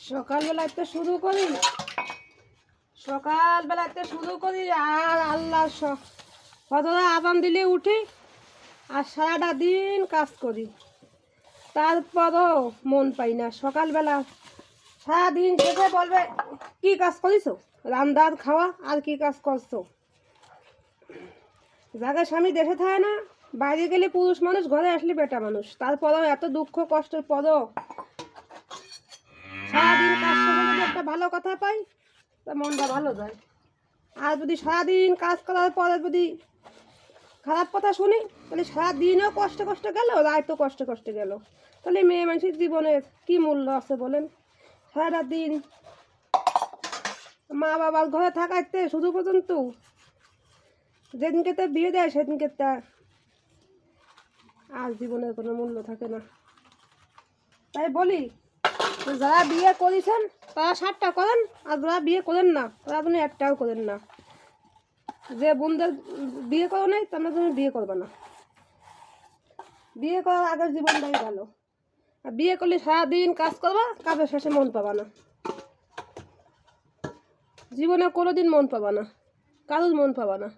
সকালবেলাতে শুরু করি আর আল্লাহ কতটা আরাম দিলে উঠি আর সারাটা দিন কাজ করি, তারপরও মন পাই না। সকালবেলা সারাদিন শেষে বলবে কি কাজ করিছো, রান্দার খাওয়া আর কি কাজ করছো। যাদের স্বামী দেশে থাকে না, বাইরে গেলে পুরুষ মানুষ, ঘরে আসলে বেটা মানুষ, তারপরেও এত দুঃখ কষ্টের পরও সারাদিন কাজ শেষে যদি একটা ভালো কথা পাই তা মনটা ভালো যায়। আর যদি সারাদিন কাজ করার পরে যদি খারাপ কথা শুনি, তাহলে সারাদিনও কষ্ট গেল, রাতও কষ্ট গেল, তাহলে মেয়ে মানুষের জীবনের কী মূল্য আছে বলেন। সারাটা দিন মা বাবার ঘরে থাকাইতে শুধু পর্যন্ত যেদিনকে তা বিয়ে দেয় সেদিনকে তা আর জীবনের কোনো মূল্য থাকে না। তাই বলি, যারা বিয়ে করেছেন তারা 7টা করেন, আর যারা বিয়ে করেন না তারা আপনি একটাও করেন না। যে বোনদের বিয়ে করো নাই তোমরা তুমি বিয়ে করবে না। বিয়ে করার আগের জীবনটাই ভালো। আর বিয়ে করলে সারাদিন কাজ করবা, কাজের শেষে মন পাবা না, জীবনে কোনোদিন মন পাবা না, কারোর মন পাবা না।